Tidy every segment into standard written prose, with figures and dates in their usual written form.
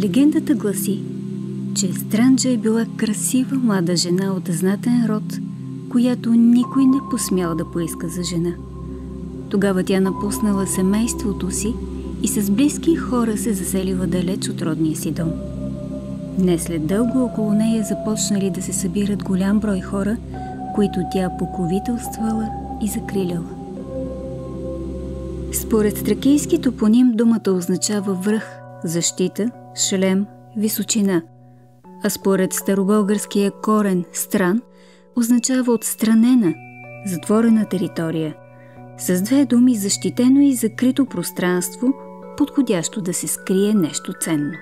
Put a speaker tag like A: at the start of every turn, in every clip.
A: Легендата гласи, че Странджа е била красива млада жена от знатен род, която никой не посмял да поиска за жена. Тогава тя напуснала семейството си и с близки хора се заселила далеч от родния си дом. Не след дълго около нея започнали да се събират голям брой хора, които тя покровителствала и закриляла. Според тракийски топоним думата означава връх, защита, шлем, височина, а според старобългарския корен стран означава отстранена, затворена територия, с две думи защитено и закрито пространство, подходящо да се скрие нещо ценно.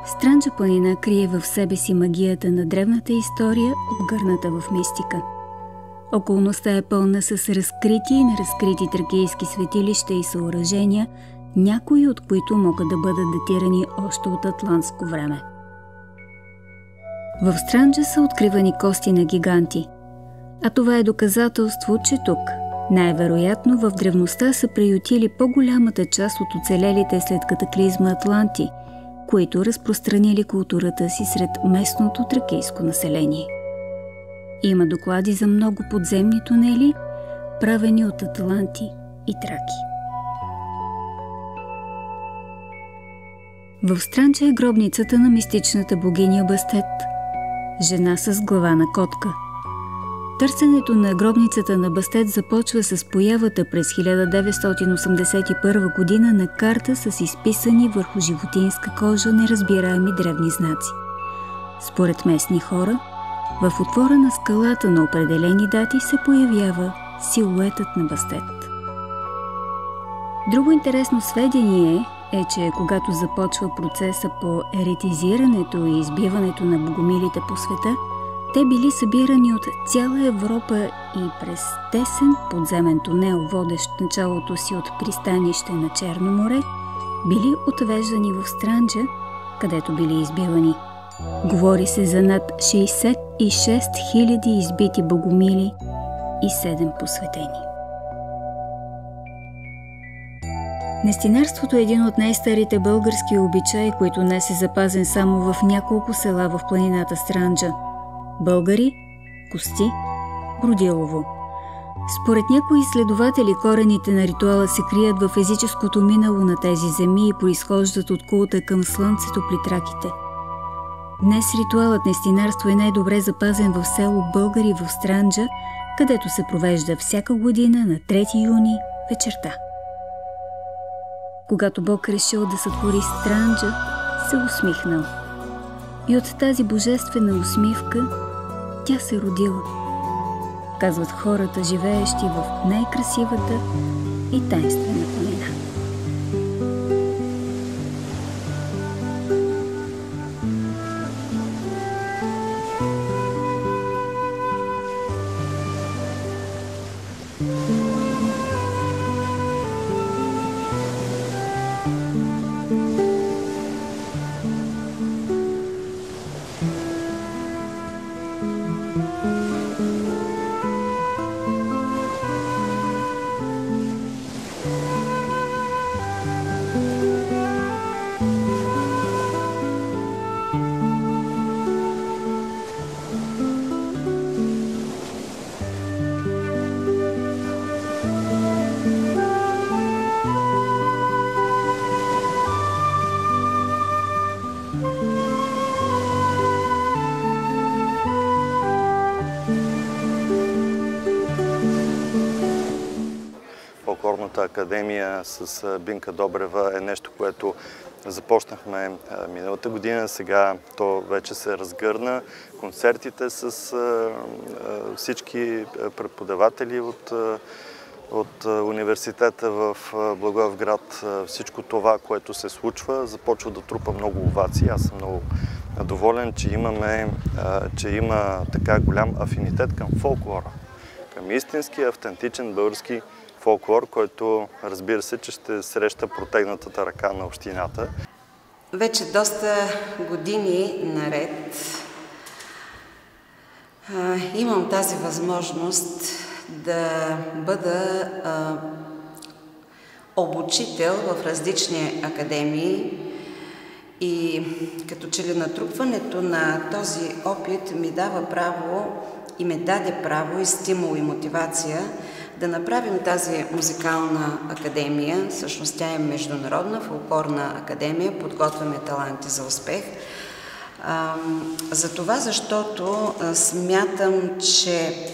A: Странджа планина крие в себе си магията на древната история, обгърната в мистика. Околността е пълна с разкрити и неразкрити тракийски светилища и съоръжения, някои от които могат да бъдат датирани още от атлантско време. В Странджа са откривани кости на гиганти, а това е доказателство, че тук, най-вероятно в древността са приютили по-голямата част от оцелелите след катаклизма атланти, които разпространили културата си сред местното тракийско население. Има доклади за много подземни тунели, правени от атланти и траки. В Странджа е гробницата на мистичната богиня Бастет, жена с глава на котка. Търсенето на гробницата на Бастет започва с появата през 1981 година на карта с изписани върху животинска кожа неразбираеми древни знаци. Според местни хора, в отвора на скалата на определени дати се появява силуетът на Бастет. Друго интересно сведение е, че когато започва процеса по еретизирането и избиването на богомилите по света, те били събирани от цяла Европа и през тесен подземен тунел, водещ началото си от пристанище на Черно море, били отвеждани в Странджа, където били избивани. Говори се за над 66 000 избити богомили и 7 посветени. Нестинарството е един от най-старите български обичаи, които днес е запазен само в няколко села в планината Странджа – Българи, Кости, Бродилово. Според някои изследователи, корените на ритуала се крият в езическото минало на тези земи и произхождат от култа към слънцето при траките. Днес ритуалът нестинарство е най-добре запазен в село Българи в Странджа, където се провежда всяка година на 3 юни вечерта. Когато Бог решил да сътвори Странджа, се усмихнал. И от тази божествена усмивка тя се родила. Казват хората, живеещи в най-красивата и тайнствена планина.
B: Фолклорната академия с Бинка Добрева е нещо, което започнахме миналата година. Сега то вече се разгърна. Концертите с всички преподаватели от университета в Благоевград. Всичко това, което се случва, започва да трупа много овации. Аз съм много доволен, че има така голям афинитет към фолклора, към истински, автентичен български фолклор, който разбира се, че ще среща протегнатата ръка на общината.
C: Вече доста години наред имам тази възможност да бъда обучител в различни академии И като че ли натрупването на този опит ми дава право и ме даде право и стимул и мотивация да направим тази музикална академия. Всъщност тя е международна фолклорна академия, подготвяме таланти за успех. Затова, защото смятам, че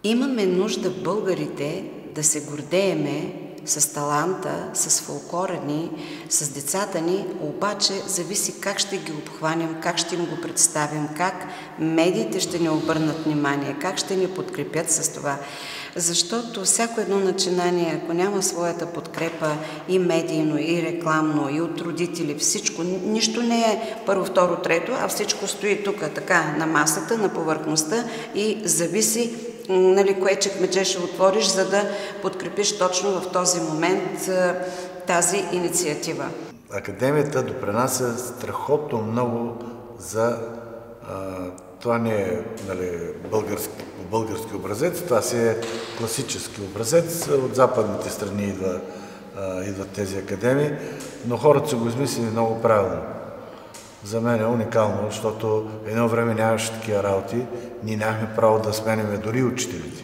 C: имаме нужда българите да се гордееме с таланта, с фолклора ни, с децата ни, обаче зависи как ще ги обхванем, как ще им го представим, как медиите ще ни обърнат внимание, как ще ни подкрепят с това. Защото всяко едно начинание, ако няма своята подкрепа и медийно, и рекламно, и от родители, всичко, нищо не е първо, второ, трето, а всичко стои тук, така, на масата, на повърхността и зависи, нали, кое чекмедже ще отвориш, за да подкрепиш точно в този момент тази инициатива.
D: Академията допринася страхотно много за това не е, нали, български образец, това си е класически образец. От западните страни идват тези академии, но хората са го измислили много правилно. За мен е уникално, защото едно време нямаше такива работи, ние нямахме право да сменяме дори учителите.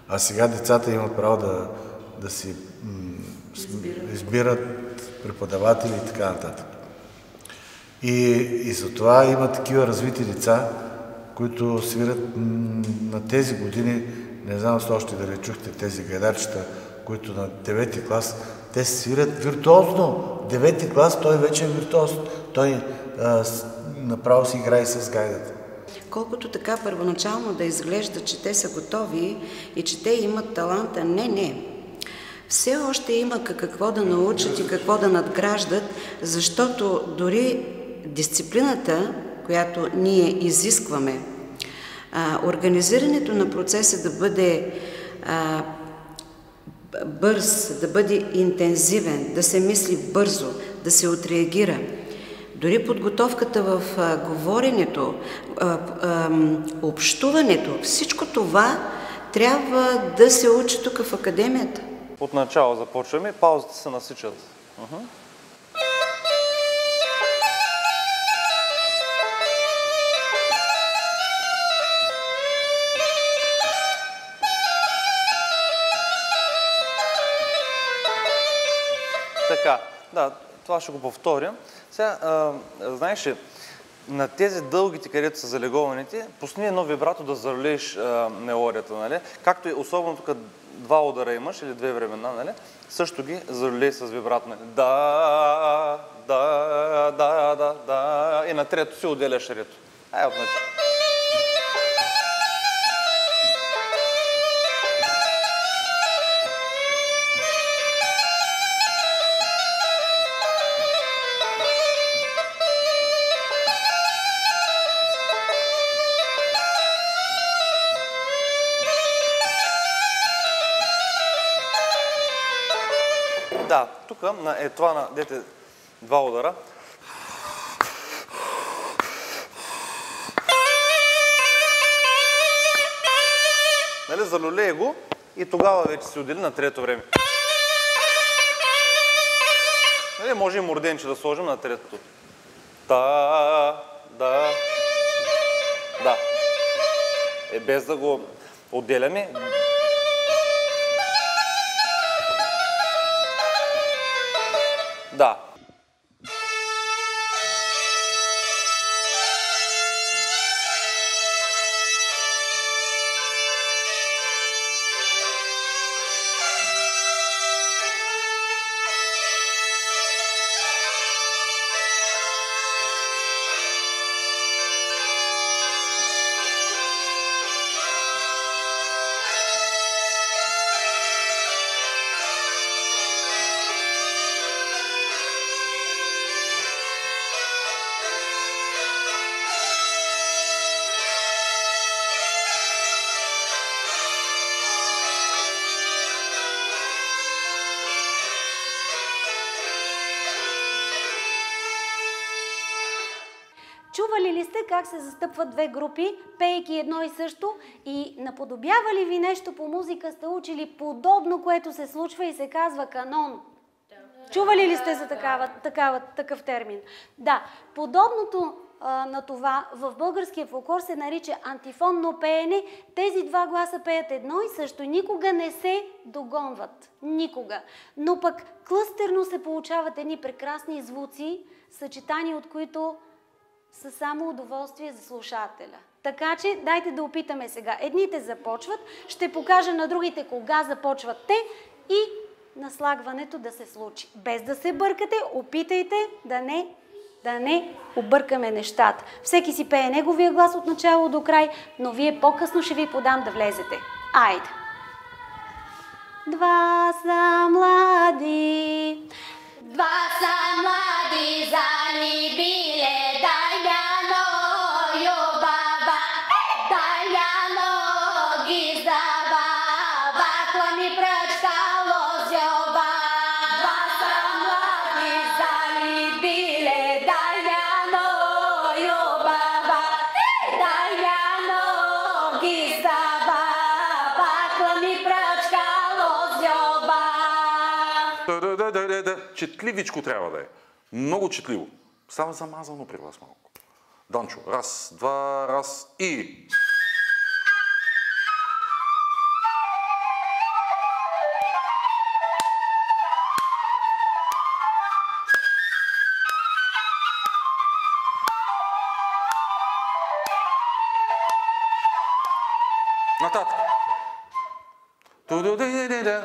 D: А сега децата имат право да си избират преподаватели и така нататък. И затова има такива развити деца, които свират на тези години, не знам с още дали чухте тези гайдарчета, които на 9-ти клас, те свират виртуозно. 9-ти клас, той вече е виртуоз. Той направо си играе с гайдата.
C: Колкото така първоначално да изглежда, че те са готови и че те имат таланта, не. Все още има какво да научат и какво да надграждат, защото дори дисциплината, която ние изискваме, организирането на процеса да бъде бърз, да бъде интензивен, да се мисли бързо, да се отреагира. Дори подготовката в говоренето, общуването, всичко това трябва да се учи тук в академията.
E: От начало започваме, паузите се насичат. Така, да, това ще го повторя. Сега, знаеш ли, на тези дългите, където са залегованите, пусни едно вибрато да залееш мелодията, нали? Както и особено тук 2 удара имаш или 2 времена, нали? Също ги залей с вибрато, нали? Да, и на трето си отделяш рето. Ай, отначи. Да, тук е това на дете 2 удара. Нали, залюлее го и тогава вече си отдели на трето време. Нали, може и морденче да сложим на третото. Да. Без да го отделяме. Да.
F: Чували ли сте как се застъпват две групи, пеейки едно и също, и наподобява ли ви нещо по музика, сте учили подобно, което се случва и се казва канон? Чували ли сте за такъв термин? Да, подобното на това в българския фолклор се нарича антифонно пеене. Тези два гласа пеят едно и също. Никога не се догонват. Никога. Но пък клъстерно се получават едни прекрасни звуци, съчетани от които са само удоволствие за слушателя. Така че дайте да опитаме сега. Едните започват, ще покажа на другите кога започват те и наслагването да се случи. Без да се бъркате, опитайте да не объркаме нещата. Всеки си пее неговия глас от начало до край, но вие по-късно ще ви подам да влезете. Айде! Два са млади, залюбиле, Дамяно, Йобаба, Дамяно ги забава, клами пръчка лозьоба. Два са млади залюбиле, Дамяно, Йобаба, Дамяно ги забава, клами пръчка лозьоба.
G: Четливичко трябва да е. Много четливо. Става замазано при вас малко. Данчо, раз, два, раз и... Нататък.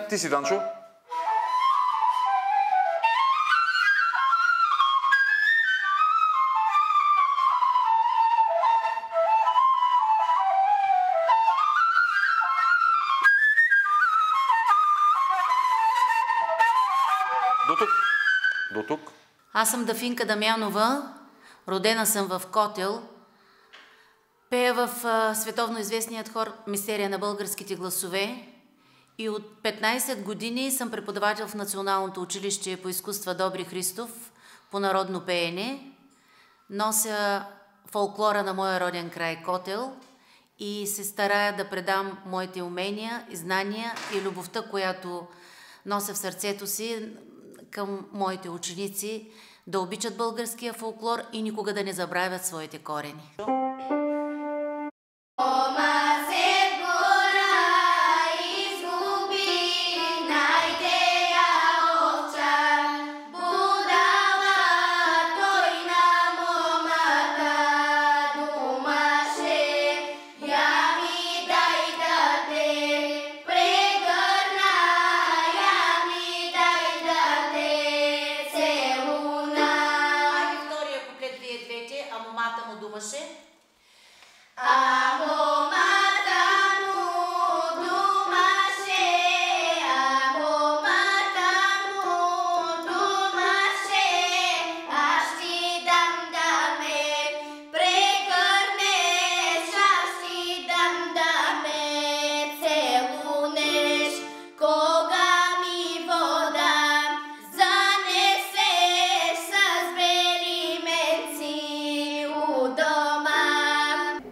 G: Ти си, Данчо. До тук.
H: Аз съм Дафинка Дамянова, родена съм в Котел. Пея в световно известният хор Мистерия на българските гласове и от 15 години съм преподавател в Националното училище по изкуства Добри Христов по народно пеене. Нося фолклора на моя роден край Котел и се старая да предам моите умения и знания и любовта, която нося в сърцето си към моите ученици, да обичат българския фолклор и никога да не забравят своите корени.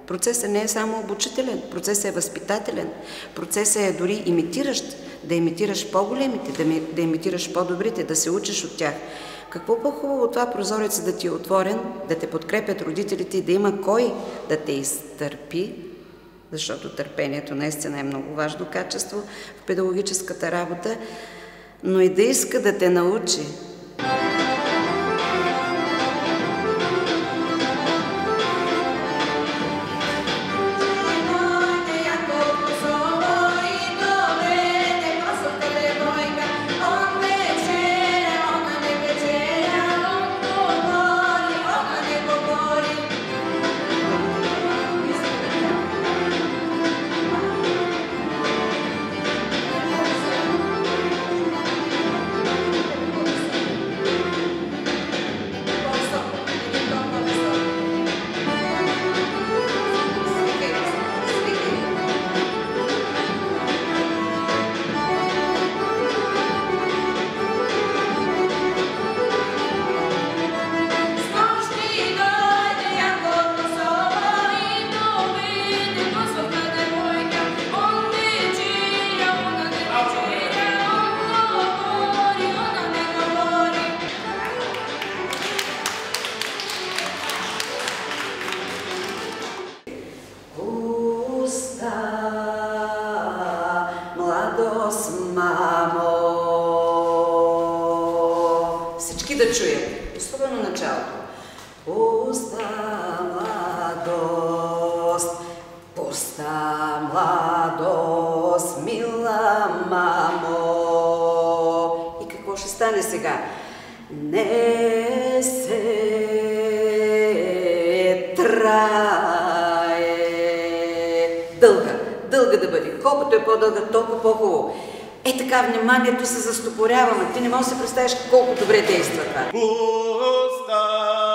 C: Процесът не е само обучителен, процесът е възпитателен, процесът е дори имитиращ, да имитираш по-големите, да имитираш по-добрите, да се учиш от тях. Какво по-хубаво от това прозорецът да ти е отворен, да те подкрепят родителите и да има кой да те изтърпи, защото търпението наистина е много важно качество в педагогическата работа, но и да иска да те научи. да чуят. Особено началото. Пуста младост, пуста младост, мила мамо. И какво ще стане сега? Не се трае. Дълга да бъде. Колкото е по-дълга, толкова по-хубаво. Е така, вниманието се застопорява, но ти не можеш да се представиш колко добре действа това.
I: Пуста